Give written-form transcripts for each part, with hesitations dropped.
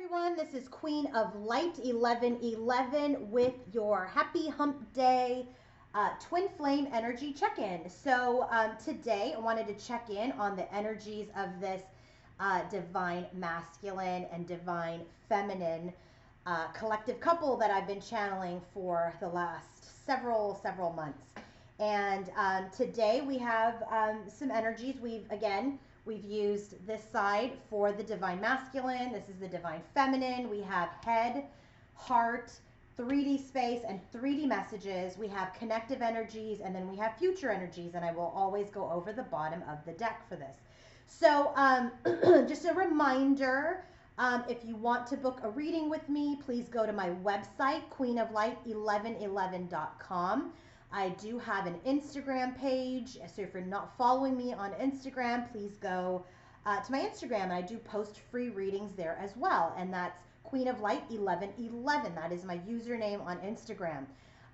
Everyone, this is Queen of Light 1111 with your happy hump day twin flame energy check-in. Today I wanted to check in on the energies of this divine masculine and divine feminine collective couple that I've been channeling for the last several months. And today we have some energies. We've used this side for the divine masculine. This is the divine feminine. We have head, heart, 3D space, and 3D messages. We have connective energies, and then we have future energies, and I will always go over the bottom of the deck for this. So just a reminder, if you want to book a reading with me, please go to my website, queenoflight1111.com. I do have an Instagram page, so if you're not following me on Instagram, please go to my Instagram, and I do post free readings there as well, and that's Queen of Light 1111. That is my username on Instagram.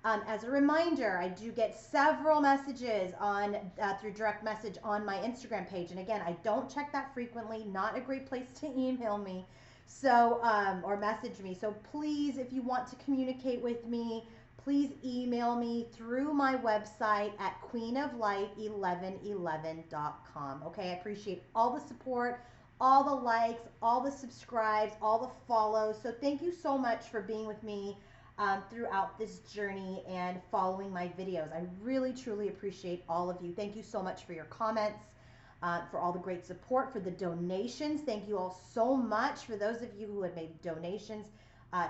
As a reminder, I do get several messages on through direct message on my Instagram page, and again, I don't check that frequently. Not a great place to email me, so or message me. So please, if you want to communicate with me, please email me through my website at queenoflight1111.com. Okay, I appreciate all the support, all the likes, all the subscribes, all the follows. So thank you so much for being with me throughout this journey and following my videos. I really, truly appreciate all of you. Thank you so much for your comments, for all the great support, for the donations. Thank you all so much for those of you who have made donations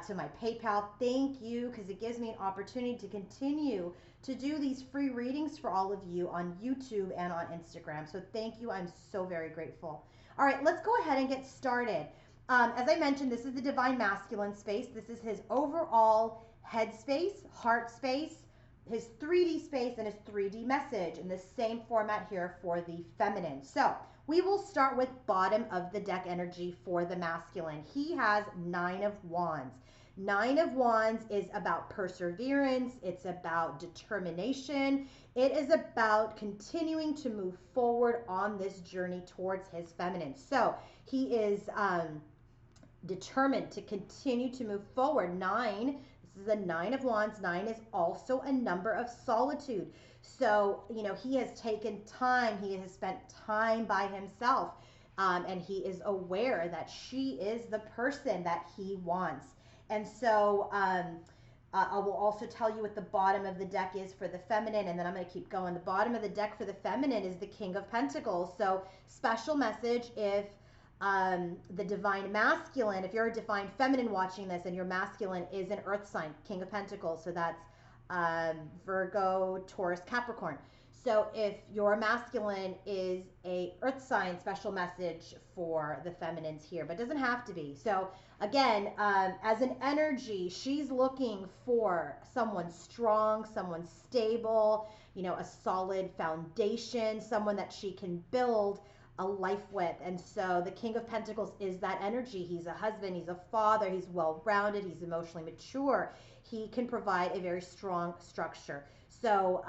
to my PayPal. Thank you, because it gives me an opportunity to continue to do these free readings for all of you on YouTube and on Instagram. So thank you. I'm so very grateful. All right, let's go ahead and get started. As I mentioned, this is the divine masculine space. This is his overall head space, heart space, his 3D space, and his 3D message in the same format here for the feminine. So we will start with bottom of the deck energy for the masculine. He has 9 of Wands. 9 of Wands is about perseverance. It's about determination. It is about continuing to move forward on this journey towards his feminine. So he is determined to continue to move forward. 9, this is a 9 of Wands. 9 is also a number of solitude. So, you know, he has taken time, he has spent time by himself, and he is aware that she is the person that he wants. And so I will also tell you what the bottom of the deck is for the feminine, and then I'm going to keep going. The bottom of the deck for the feminine is the King of Pentacles. So special message if the divine masculine, if you're a divine feminine watching this and your masculine is an earth sign, King of Pentacles, so that's Virgo, Taurus, Capricorn. So if your masculine is a earth sign, special message for the feminines here, but doesn't have to be. So again, as an energy, she's looking for someone strong, someone stable, you know, a solid foundation, someone that she can build a life with. And so the King of Pentacles is that energy. He's a husband, he's a father, he's well-rounded, he's emotionally mature. He can provide a very strong structure. So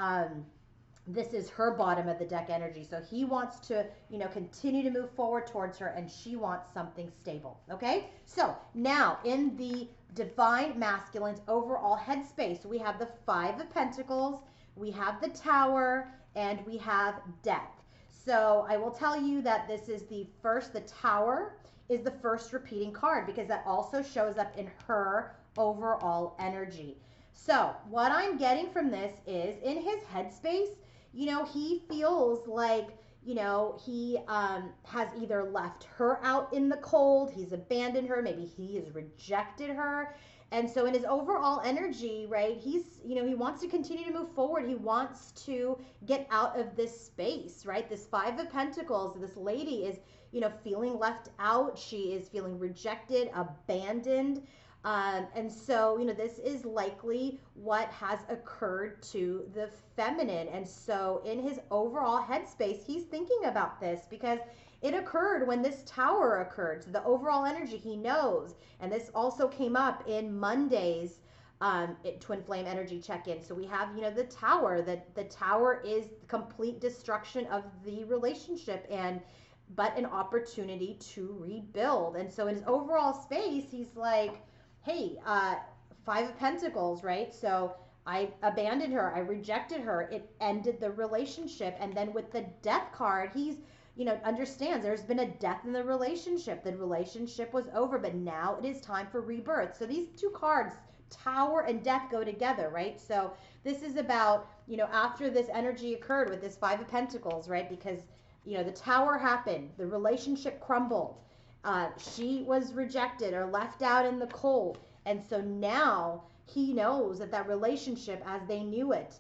this is her bottom of the deck energy. So he wants to, you know, continue to move forward towards her, and she wants something stable. Okay, so now in the divine masculine's overall headspace, we have the 5 of Pentacles, we have the Tower, and we have Death. So I will tell you that this is the Tower is the first repeating card, because that also shows up in her overall energy. So what I'm getting from this is, in his headspace, you know, he feels like, you know, he has either left her out in the cold, he's abandoned her, maybe he has rejected her. And so in his overall energy, right, he's, you know, he wants to continue to move forward. He wants to get out of this space, right? This 5 of Pentacles, this lady is, you know, feeling left out. She is feeling rejected, abandoned. And so, you know, this is likely what has occurred to the feminine. And so in his overall headspace, he's thinking about this because it occurred when this Tower occurred. So the overall energy, he knows. And this also came up in Monday's twin flame energy check-in. So we have, you know, the Tower. The Tower is complete destruction of the relationship, and but an opportunity to rebuild. And so in his overall space, he's like, hey, Five of Pentacles, right? So I abandoned her, I rejected her, it ended the relationship. And then with the Death card, he's, understands there's been a death in the relationship. The relationship was over, but now it is time for rebirth. So these two cards, Tower and Death, go together, right? So this is about, after this energy occurred with this Five of Pentacles, right? Because the tower happened, the relationship crumbled, she was rejected or left out in the cold, and so now he knows that that relationship as they knew it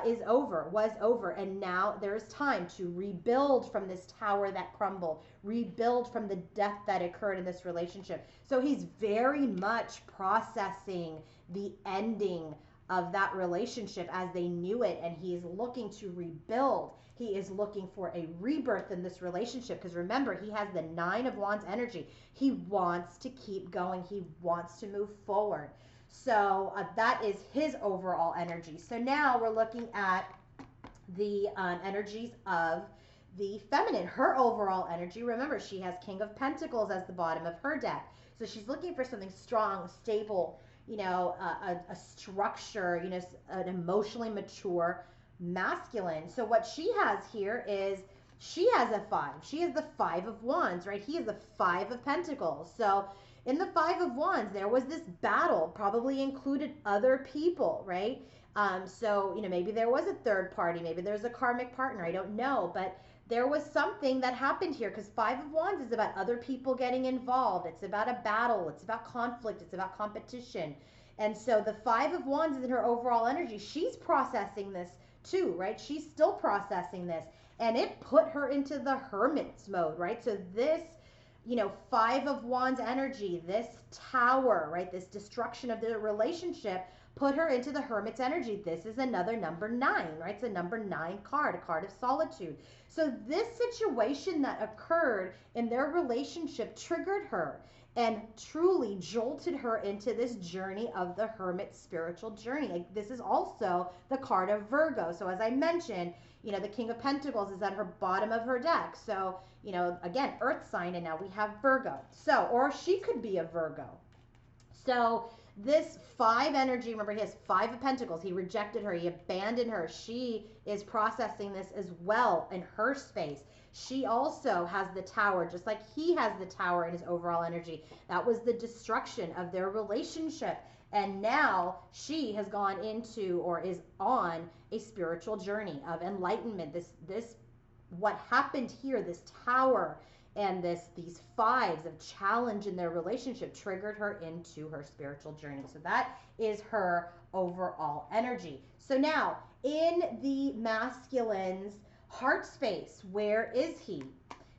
is over, was over, and now there's time to rebuild from this tower that crumbled, rebuild from the death that occurred in this relationship. So he's very much processing the ending of that relationship as they knew it, and he is looking to rebuild. He is looking for a rebirth in this relationship, because remember, he has the Nine of Wands energy. He wants to keep going. He wants to move forward. So that is his overall energy. So now we're looking at the energies of the feminine. Her overall energy, remember, she has King of Pentacles as the bottom of her deck. So she's looking for something strong, stable, a structure, an emotionally mature masculine. So what she has here is she has a five. She has the Five of Wands, right? He has the Five of Pentacles. So in the Five of Wands, there was this battle, probably included other people, right? So, maybe there was a third party, maybe there's a karmic partner, I don't know, but there was something that happened here, because Five of Wands is about other people getting involved. It's about a battle. It's about conflict. It's about competition. And so the Five of Wands is in her overall energy. She's processing this too, right? She's still processing this. And it put her into the hermit's mode, right? So this, Five of Wands energy, this tower, right? This destruction of the relationship put her into the hermit's energy. This is another number 9, right? It's a number 9 card, a card of solitude. So this situation that occurred in their relationship triggered her and truly jolted her into this journey of the hermit's spiritual journey. Like, this is also the card of Virgo. So as I mentioned, the King of Pentacles is at her bottom of her deck. So, again, earth sign, and now we have Virgo. So, or she could be a Virgo. So this 5 energy, remember, he has 5 of Pentacles. He rejected her. He abandoned her. She is processing this as well in her space. She also has the tower, just like he has the tower in his overall energy. That was the destruction of their relationship. And now she has gone into, or is on, a spiritual journey of enlightenment. This what happened here, this tower and these fives of challenge in their relationship triggered her into her spiritual journey. So that is her overall energy. So now, in the masculine's heart space, where is he?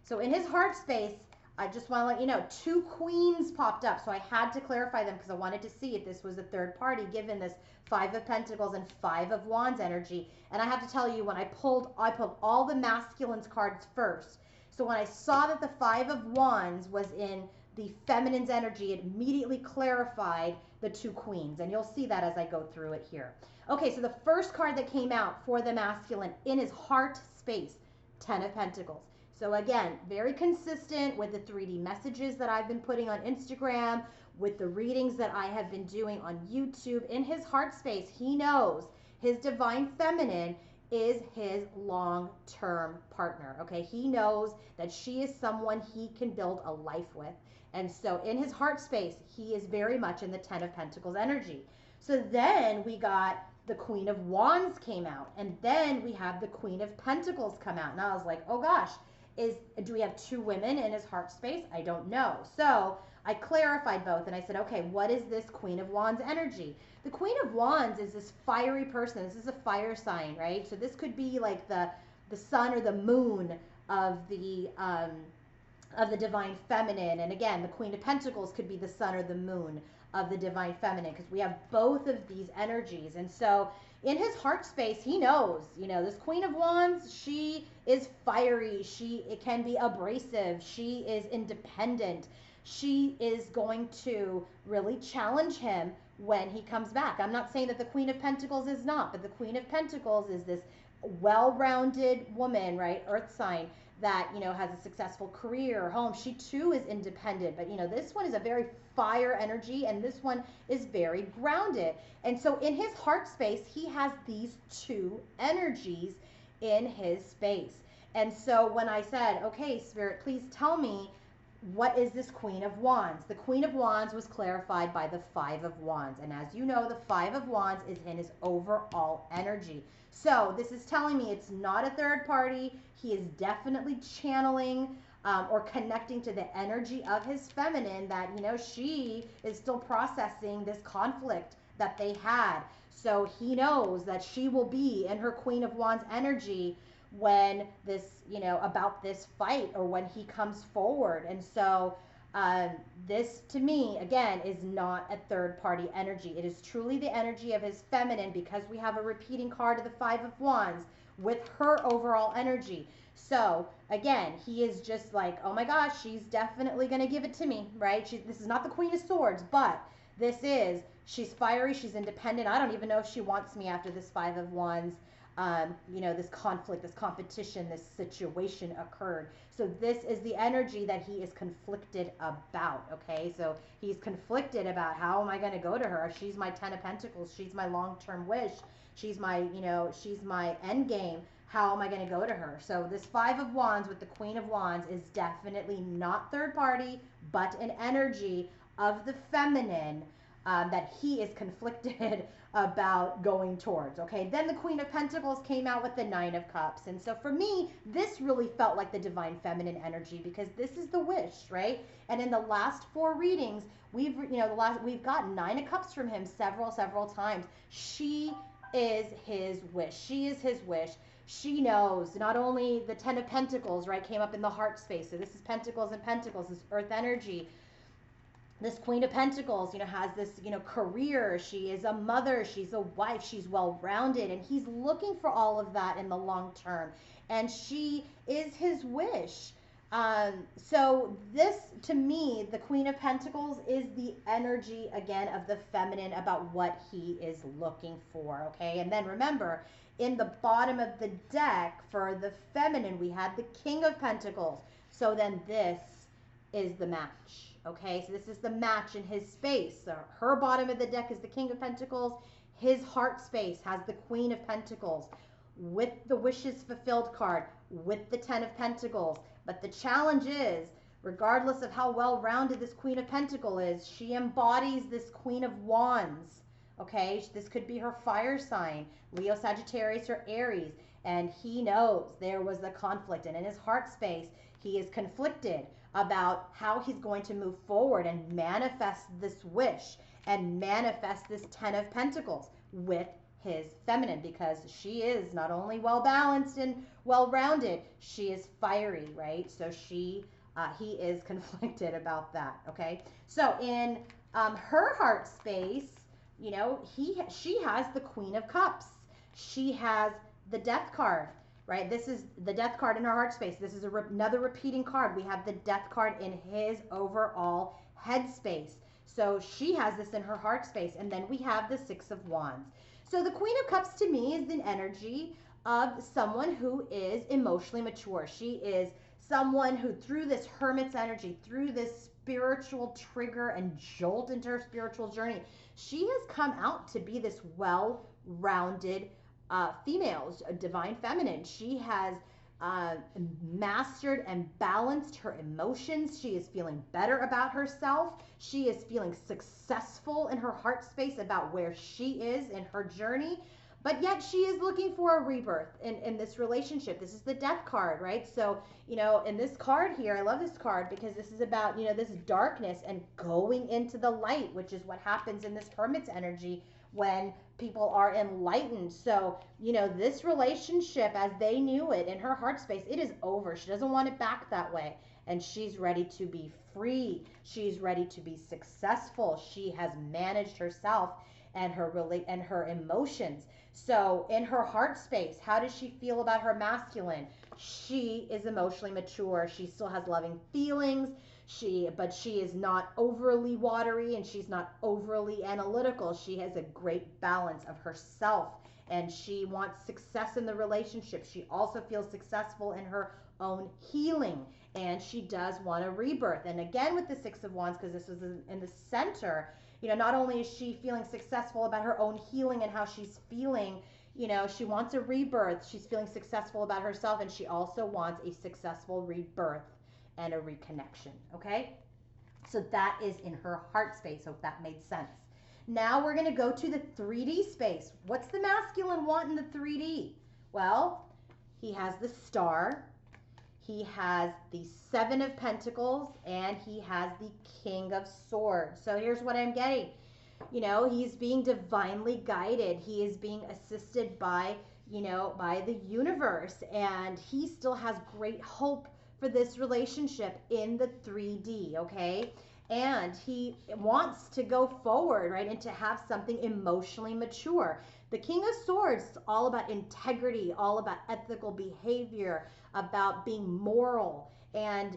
So in his heart space, I just want to let you know, 2 queens popped up. So I had to clarify them because I wanted to see if this was a third party, given this 5 of Pentacles and 5 of Wands energy. And I have to tell you, when I pulled all the masculine's cards first. So when I saw that the 5 of Wands was in the feminine's energy, it immediately clarified the 2 queens. And you'll see that as I go through it here. Okay, so the first card that came out for the masculine in his heart space, 10 of Pentacles. So again, very consistent with the 3D messages that I've been putting on Instagram, with the readings that I have been doing on YouTube. In his heart space, he knows his divine feminine is his long-term partner, okay? He knows that she is someone he can build a life with. And so in his heart space, he is very much in the 10 of Pentacles energy. So then we got the Queen of Wands came out, and then we have the Queen of Pentacles come out. And I was like, oh gosh, do we have 2 women in his heart space? I don't know. So I clarified both, and I said, okay, what is this Queen of Wands energy? The Queen of Wands is this fiery person. This is a fire sign, right? So this could be like the sun or the moon of the divine feminine. And again, the Queen of Pentacles could be the sun or the moon of the divine feminine, because we have both of these energies. And so in his heart space, he knows, this Queen of Wands, she is fiery. It can be abrasive. She is independent. She is going to really challenge him when he comes back. I'm not saying that the Queen of Pentacles is not, but the Queen of Pentacles is this well-rounded woman, right? Earth sign that, has a successful career, home. She too is independent, but this one is a very fire energy, and this one is very grounded. And so in his heart space, he has these two energies in his space. And so when I said, okay, Spirit, please tell me, what is this Queen of Wands? The Queen of Wands was clarified by the Five of Wands. And as you know, the Five of Wands is in his overall energy. So this is telling me it's not a third party. He is definitely channeling or connecting to the energy of his feminine, that, she is still processing this conflict that they had. So he knows that she will be in her Queen of Wands energy when this, about this fight, or when he comes forward. And so this to me, again, is not a third party energy. It is truly the energy of his feminine, because we have a repeating card of the Five of Wands with her overall energy. So again, he is just like, oh my gosh, she's definitely going to give it to me, right? This is not the Queen of Swords, but she's fiery, she's independent. I don't even know if she wants me after this Five of Wands. This conflict, this competition, this situation occurred. So this is the energy that he is conflicted about, okay? So he's conflicted about, how am I going to go to her? She's my Ten of Pentacles. She's my long-term wish. She's my, she's my end game. How am I going to go to her? So this Five of Wands with the Queen of Wands is definitely not third party, but an energy of the feminine that he is conflicted about going towards. Okay, then the Queen of Pentacles came out with the Nine of Cups. And so for me, this really felt like the divine feminine energy, because this is the wish, right? And in the last 4 readings, we've gotten Nine of Cups from him several times. She is his wish. She is his wish. She knows not only the Ten of Pentacles, right, came up in the heart space. So this is Pentacles and Pentacles, this earth energy. This Queen of Pentacles, has this, career. She is a mother. She's a wife. She's well-rounded. And he's looking for all of that in the long term. And she is his wish. So this, to me, the Queen of Pentacles is the energy, again, of the feminine about what he is looking for, okay? And then remember, in the bottom of the deck for the feminine, we had the King of Pentacles. So then this is the match. Okay, so this is the match in his space. So her bottom of the deck is the King of Pentacles. His heart space has the Queen of Pentacles with the Wishes Fulfilled card, with the Ten of Pentacles. But the challenge is, regardless of how well-rounded this Queen of Pentacles is, she embodies this Queen of Wands. Okay, this could be her fire sign, Leo, Sagittarius, or Aries. And he knows there was a conflict. And in his heart space, he is conflicted about how he's going to move forward and manifest this wish and manifest this Ten of Pentacles with his feminine, because she is not only well-balanced and well-rounded, she is fiery, right? So he is conflicted about that, okay? So in her heart space, she has the Queen of Cups. She has the Death card. Right, this is the Death card in her heart space. This is another repeating card. We have the Death card in his overall head space. So she has this in her heart space. And then we have the Six of Wands. So the Queen of Cups to me is an energy of someone who is emotionally mature. She is someone who, through this Hermit's energy, through this spiritual trigger and jolt into her spiritual journey, she has come out to be this well-rounded females, a divine feminine. She has mastered and balanced her emotions. She is feeling better about herself. She is feeling successful in her heart space about where she is in her journey. But yet she is looking for a rebirth in this relationship. This is the Death card, right? So, in this card here, I love this card because this is about, this darkness and going into the light, which is what happens in this Hermit's energy when people are enlightened. So, this relationship as they knew it in her heart space, it is over. She doesn't want it back that way. And she's ready to be free. She's ready to be successful. She has managed herself and her emotions. So in her heart space, how does she feel about her masculine? She is emotionally mature. She still has loving feelings. But she is not overly watery and she's not overly analytical. She has a great balance of herself and she wants success in the relationship. She also feels successful in her own healing, and she does want a rebirth. And again, with the Six of Wands, because this was in the center, not only is she feeling successful about her own healing and how she's feeling, she wants a rebirth. She's feeling successful about herself, and she also wants a successful rebirth and a reconnection. Okay? So that is in her heart space. Hope that made sense. Now we're going to go to the 3D space. What's the masculine want in the 3D? Well, he has the star, he has the Seven of Pentacles, and he has the King of Swords. So here's what I'm getting. He's being divinely guided. He is being assisted by, by the universe, and he still has great hope for this relationship in the 3D, okay? And he wants to go forward, right, and to have something emotionally mature. The King of Swords is all about integrity, all about ethical behavior, about being moral. And,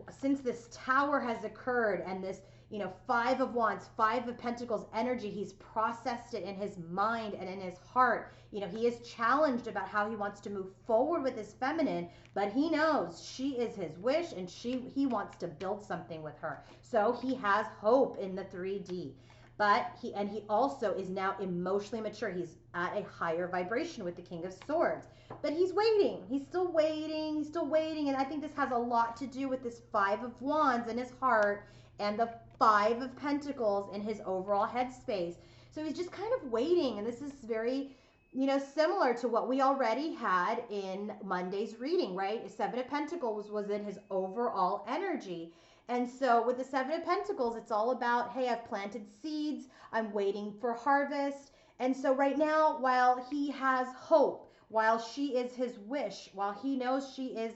since this tower has occurred and this, Five of Wands, Five of Pentacles energy, he's processed it in his mind and in his heart. He is challenged about how he wants to move forward with his feminine, but he knows she is his wish, and he wants to build something with her. So he has hope in the 3D. But he also is now emotionally mature. He's at a higher vibration with the King of Swords. But he's waiting. He's still waiting. He's still waiting. And I think this has a lot to do with this Five of Wands in his heart and the Five of Pentacles in his overall headspace. So he's just kind of waiting. And this is very, similar to what we already had in Monday's reading, right? Seven of Pentacles was in his overall energy. And so with the Seven of Pentacles, it's all about, hey, I've planted seeds. I'm waiting for harvest. And so right now, while he has hope, while she is his wish, while he knows she is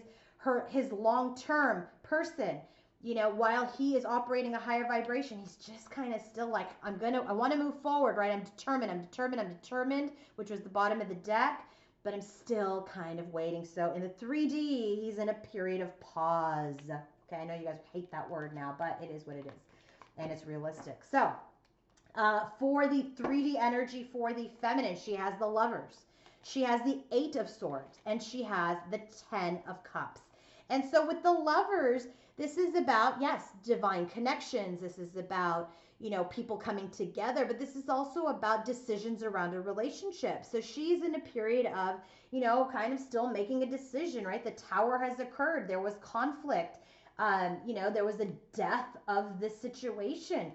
his long-term person, while he is operating a higher vibration, he's just kind of still like, I want to move forward, right? I'm determined, which was the bottom of the deck, but I'm still kind of waiting. So in the 3D, he's in a period of pause. Okay, I know you guys hate that word now, but it is what it is, and it's realistic. So for the 3D energy for the feminine, she has the Lovers, she has the Eight of Swords, and she has the 10 of Cups. And so with the Lovers, this is about, yes, divine connections. This is about, people coming together, but this is also about decisions around a relationship. So she's in a period of, kind of still making a decision, right? The tower has occurred. There was conflict. There was a death of this situation.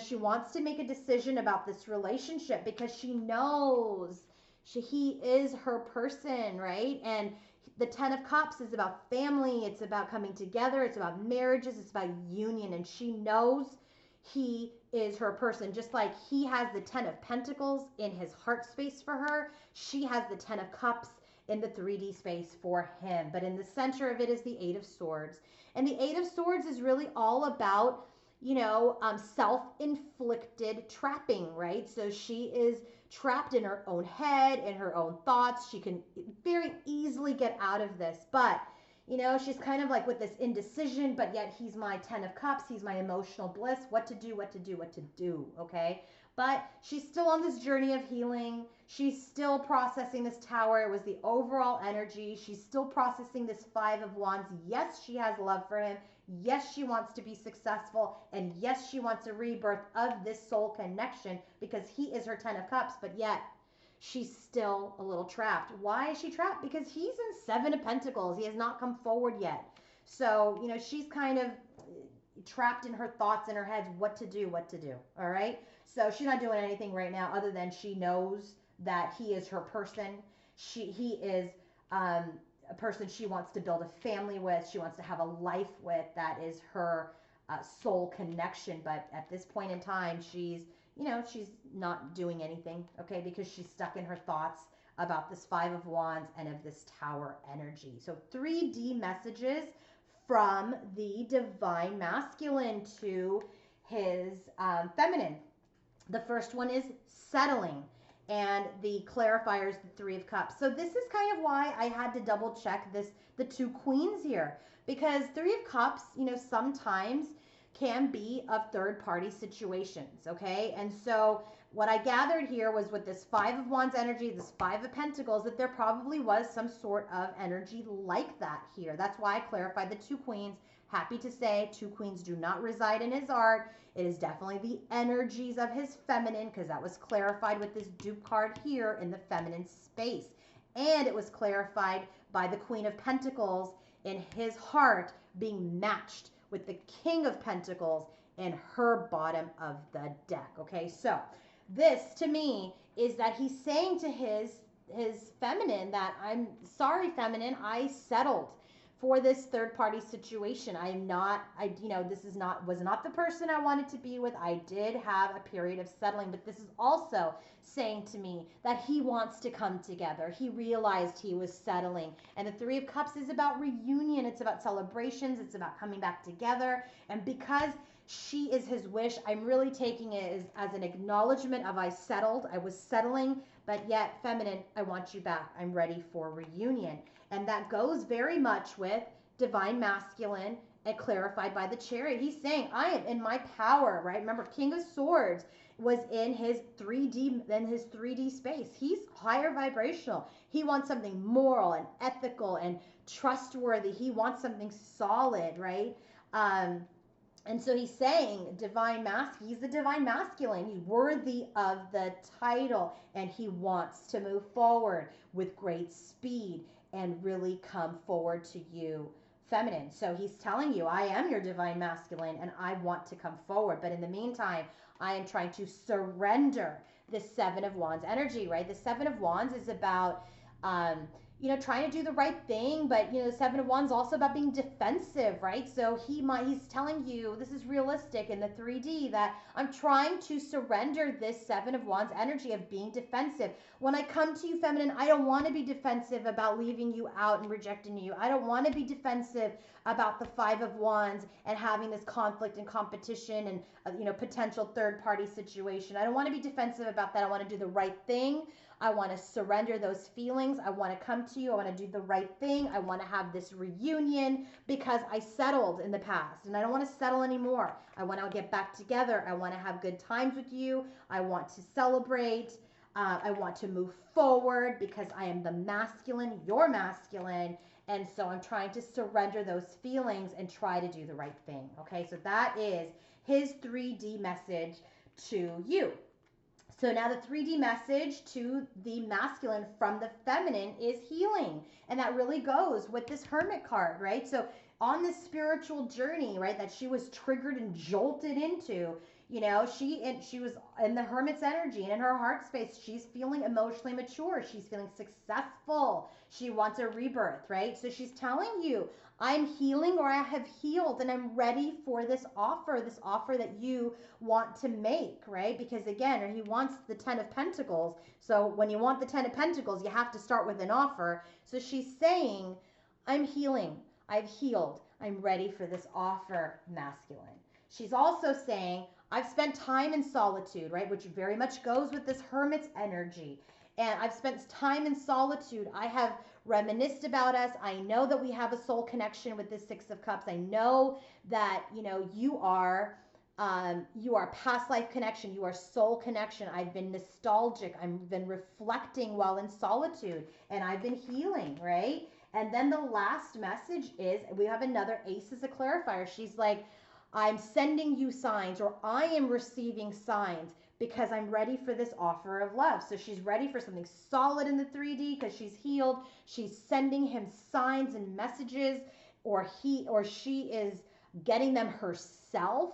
She wants to make a decision about this relationship because she knows he is her person, right? And the 10 of Cups is about family. It's about coming together. It's about marriages. It's about union. And she knows he is her person. Just like he has the 10 of Pentacles in his heart space for her, she has the 10 of Cups in the 3D space for him. But in the center of it is the Eight of Swords. And the Eight of Swords is really all about, self-inflicted trapping, right? So she is trapped in her own head, in her own thoughts. She can very easily get out of this, but she's kind of like with this indecision, but yet he's my 10 of Cups, he's my emotional bliss, what to do, okay? But she's still on this journey of healing. She's still processing this tower. It was the overall energy. She's still processing this Five of Wands. Yes, she has love for him. Yes, she wants to be successful. And yes, she wants a rebirth of this soul connection because he is her 10 of Cups, but yet she's still a little trapped. Why is she trapped? Because he's in Seven of Pentacles. He has not come forward yet. So, she's kind of trapped in her thoughts in her head, what to do, all right? So she's not doing anything right now other than she knows that he is her person. He is a person she wants to build a family with. She wants to have a life with. That is her soul connection. But at this point in time, she's not doing anything, okay, because she's stuck in her thoughts about this Five of Wands and of this tower energy. So 3D messages from the divine masculine to his feminine. The first one is settling, and the clarifier is the Three of Cups. So this is kind of why I had to double check the two queens here, because Three of Cups, sometimes can be of third party situations. Okay. And so what I gathered here was with this Five of Wands energy, this Five of Pentacles, that there probably was some sort of energy like that here. That's why I clarified the two queens. Happy to say two queens do not reside in his art. It is definitely the energies of his feminine, because that was clarified with this dupe card here in the feminine space. And it was clarified by the Queen of Pentacles in his heart being matched with the King of Pentacles in her bottom of the deck. Okay, so this to me is that he's saying to his feminine that, I'm sorry, feminine, I settled for this third party situation. I'm not, this is not, was not the person I wanted to be with. I did have a period of settling, but this is also saying to me that he wants to come together. He realized he was settling. And the Three of Cups is about reunion. It's about celebrations. It's about coming back together. And because she is his wish, I'm really taking it as an acknowledgement of I settled. I was settling, but yet, feminine, I want you back. I'm ready for reunion. And that goes very much with divine masculine and clarified by the Chariot. He's saying, I am in my power, right? Remember, King of Swords was in his 3D space. He's higher vibrational. He wants something moral and ethical and trustworthy. He wants something solid, right? And so he's saying he's the divine masculine. He's worthy of the title, and he wants to move forward with great speed and really come forward to you, feminine. So he's telling you, I am your divine masculine and I want to come forward. But in the meantime, I am trying to surrender the Seven of Wands energy, right? The Seven of Wands is about, trying to do the right thing, but the Seven of Wands is also about being defensive, right? So he's telling you, this is realistic in the 3D, that I'm trying to surrender this Seven of Wands energy of being defensive. When I come to you, feminine, I don't want to be defensive about leaving you out and rejecting you. I don't want to be defensive about the Five of Wands and having this conflict and competition and potential third party situation. I don't want to be defensive about that. I want to do the right thing. I want to surrender those feelings. I want to come to you. I want to do the right thing. I want to have this reunion because I settled in the past and I don't want to settle anymore. I want to get back together. I want to have good times with you. I want to celebrate. I want to move forward because I am the masculine, you're masculine. And so I'm trying to surrender those feelings and try to do the right thing. Okay, so that is his 3D message to you. So now the 3D message to the masculine from the feminine is healing. And that really goes with this Hermit card, right? So on this spiritual journey, right, that she was triggered and jolted into, she was in the Hermit's energy, and in her heart space, she's feeling emotionally mature. She's feeling successful. She wants a rebirth, right? So she's telling you, I'm healing, or I have healed, and I'm ready for this offer that you want to make, right? Because again, he wants the 10 of Pentacles. So when you want the 10 of Pentacles, you have to start with an offer. So she's saying, I'm healing. I've healed. I'm ready for this offer, masculine. She's also saying, I've spent time in solitude, right? Which very much goes with this Hermit's energy. And I've spent time in solitude. I have reminisced about us. I know that we have a soul connection with this Six of Cups. I know that, you are past life connection. You are soul connection. I've been nostalgic. I've been reflecting while in solitude, and I've been healing, right? And then the last message is, we have another Ace as a clarifier. She's like, I'm sending you signs, or I am receiving signs because I'm ready for this offer of love. So she's ready for something solid in the 3D because she's healed. She's sending him signs and messages, or she is getting them herself.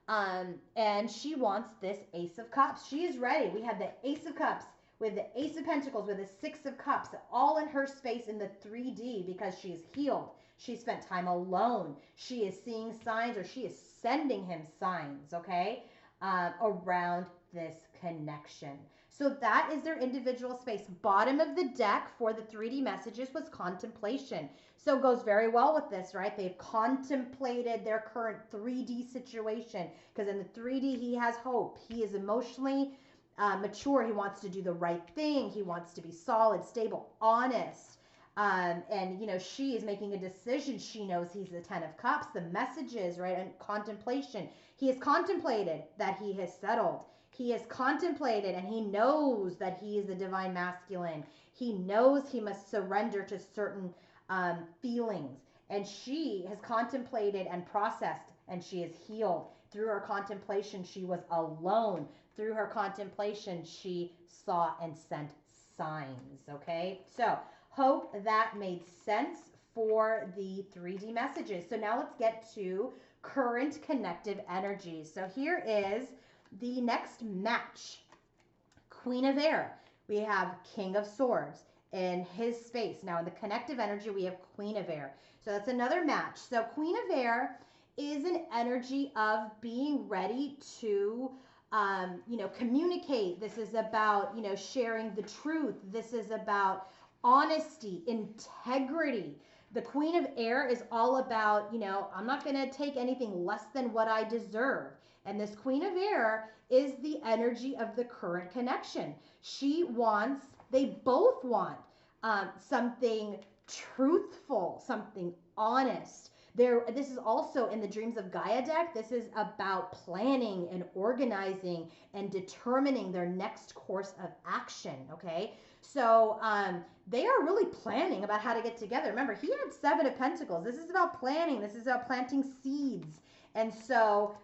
And she wants this Ace of Cups. She is ready. We have the Ace of Cups with the Ace of Pentacles, with the Six of Cups, all in her space in the 3D because she's healed. She spent time alone. She is seeing signs, or she is sending him signs, okay, around this connection. So that is their individual space. Bottom of the deck for the 3D messages was contemplation. So it goes very well with this, right? They've contemplated their current 3D situation because in the 3D, he has hope. He is emotionally mature. He wants to do the right thing. He wants to be solid, stable, honest. And she is making a decision. She knows he's the 10 of cups, the messages, right? And contemplation. He has contemplated that he has settled. He has contemplated and he knows that he is the divine masculine. He knows he must surrender to certain feelings. And she has contemplated and processed, and she is healed. Through her contemplation, she was alone. Through her contemplation, she saw and sent signs. Okay, so hope that made sense for the 3D messages. So now let's get to current connective energies. So here is the next match. Queen of Air. We have King of Swords in his space. Now in the connective energy, we have Queen of Air. So that's another match. So Queen of Air is an energy of being ready to communicate. This is about, sharing the truth. This is about honesty, integrity. The Queen of Air is all about, I'm not going to take anything less than what I deserve. And this Queen of Air is the energy of the current connection. They both want something truthful, something honest. This is also in the Dreams of Gaia deck. This is about planning and organizing and determining their next course of action. Okay, so they are really planning about how to get together. Remember, he had 7 of Pentacles. This is about planning. This is about planting seeds. And so,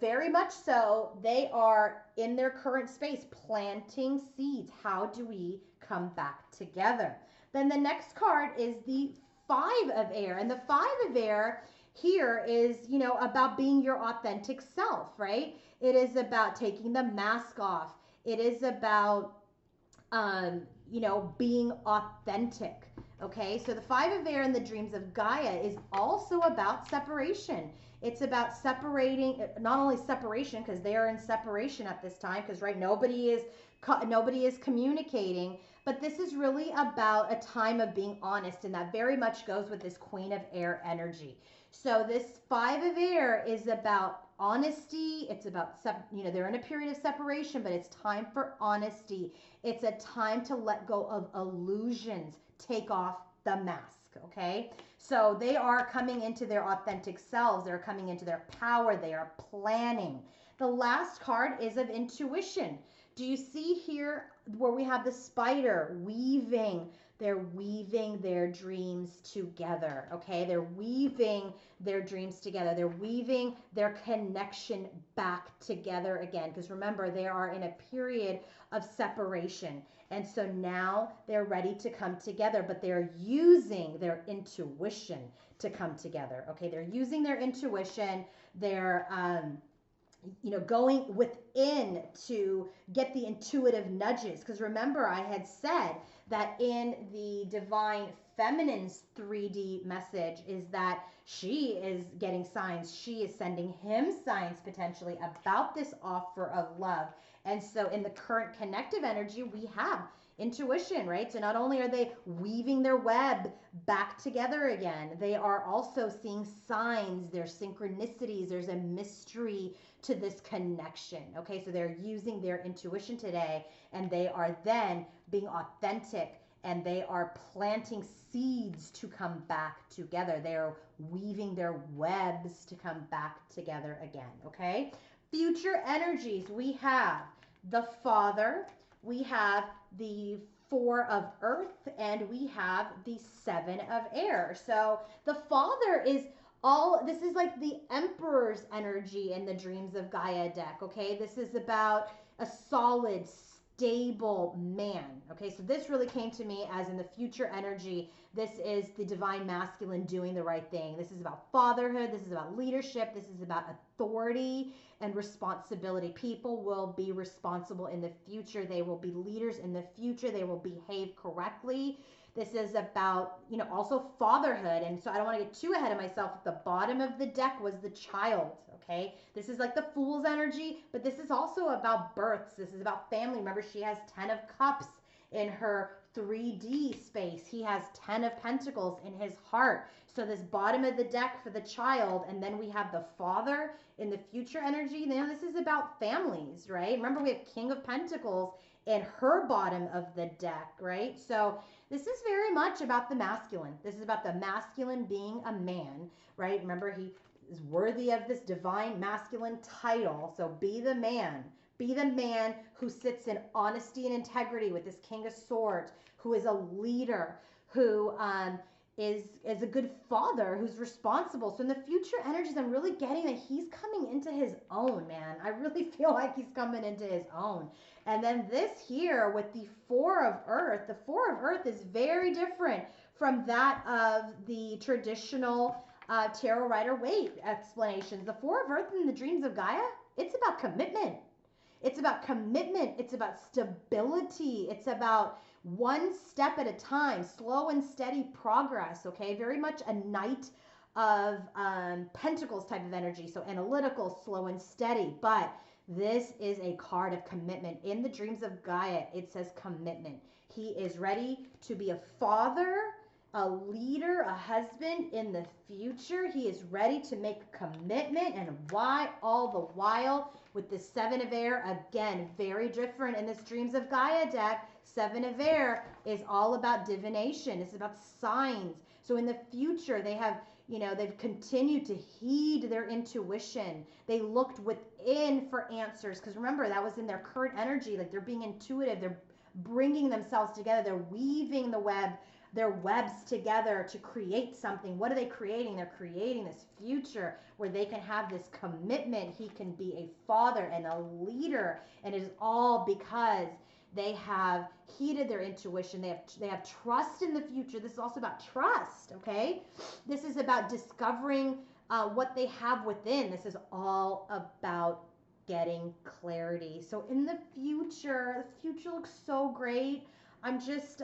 very much so, they are in their current space planting seeds. How do we come back together? Then the next card is the 5 of Air. And the 5 of Air here is, about being your authentic self, right? It is about taking the mask off. It is about, being authentic. Okay, so the 5 of Air in the Dreams of Gaia is also about separation. It's about separating, not only separation, because they are in separation at this time, because nobody is communicating, but this is really about a time of being honest, and that very much goes with this Queen of Air energy. So this 5 of Air is about honesty. It's about, they're in a period of separation, but it's time for honesty. It's a time to let go of illusions, take off the mask, okay? So they are coming into their authentic selves. They're coming into their power. They are planning. The last card is of intuition. Do you see here where we have the spider weaving? They're weaving their dreams together, okay? They're weaving their dreams together. They're weaving their connection back together again. Because remember, they are in a period of separation. And so now they're ready to come together, but they're using their intuition to come together, okay? They're using their intuition. They're, going within to get the intuitive nudges. Because remember, I had said that in the Divine Feminine's 3D message is that she is getting signs. She is sending him signs potentially about this offer of love. And so in the current connective energy, we have intuition, right? So not only are they weaving their web back together again, they are also seeing signs. There's synchronicities. There's a mystery to this connection. Okay, so they're using their intuition today, and they are then being authentic, and they are planting seeds to come back together. They are weaving their webs to come back together again. Okay, future energies, we have the Father, we have the 4 of Earth, and we have the 7 of Air. So the Father is this is like the Emperor's energy in the Dreams of Gaia deck, okay? This is about a solid, stable man, okay? So this really came to me as in the future energy. This is the divine masculine doing the right thing. This is about fatherhood. This is about leadership. This is about authority and responsibility. People will be responsible in the future. They will be leaders in the future. They will behave correctly. This is about, also fatherhood. And so I don't want to get too ahead of myself. At the bottom of the deck was the child, okay? This is like the Fool's energy, but this is also about births. This is about family. Remember, she has 10 of Cups in her 3D space. He has 10 of Pentacles in his heart. So this bottom of the deck for the child, and then we have the Father in the future energy. Now this is about families, right? Remember, we have King of Pentacles in her bottom of the deck, right? So this is very much about the masculine. This is about the masculine being a man, right? Remember, he is worthy of this divine masculine title. So be the man. Be the man who sits in honesty and integrity with this King of Swords, who is a leader, who is a good father, who's responsible. So in the future energies, I'm really getting that he's coming into his own, man. I really feel like he's coming into his own. And then this here with the Four of Earth, the Four of Earth is very different from that of the traditional tarot rider weight explanations. The Four of Earth in the Dreams of Gaia, it's about commitment. It's about commitment. It's about stability. It's about one step at a time, slow and steady progress. Okay, very much a Knight of Pentacles type of energy. So analytical, slow and steady. But this is a card of commitment. In the Dreams of Gaia, it says commitment. He is ready to be a father, a leader, a husband in the future. He is ready to make a commitment. And why all the while with the Seven of Air? Again, very different in this Dreams of Gaia deck. Seven of Air is all about divination. It's about signs. So in the future, they have, they've continued to heed their intuition. They looked within for answers. Because remember, that was in their current energy. Like they're being intuitive. They're bringing themselves together. They're weaving their webs together to create something. What are they creating? They're creating this future where they can have this commitment. He can be a father and a leader. And it is all because they have heeded their intuition. They have trust in the future. This is also about trust, okay? This is about discovering what they have within. This is all about getting clarity. So in the future looks so great. I'm just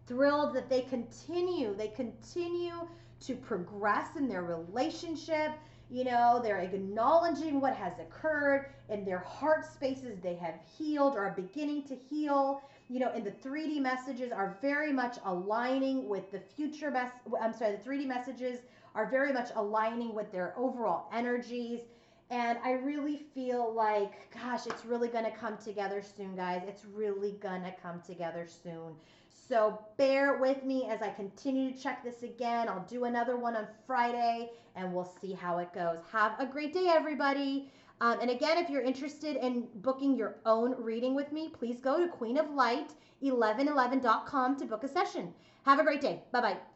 thrilled that they continue to progress in their relationship. They're acknowledging what has occurred in their heart spaces. They have healed or are beginning to heal. And the 3D messages are very much aligning with the future the 3D messages are very much aligning with their overall energies. And I really feel like, gosh, it's really going to come together soon, guys. It's really going to come together soon. So bear with me as I continue to check this again. I'll do another one on Friday, and we'll see how it goes. Have a great day, everybody. And again, if you're interested in booking your own reading with me, please go to queenoflight1111.com to book a session. Have a great day. Bye-bye.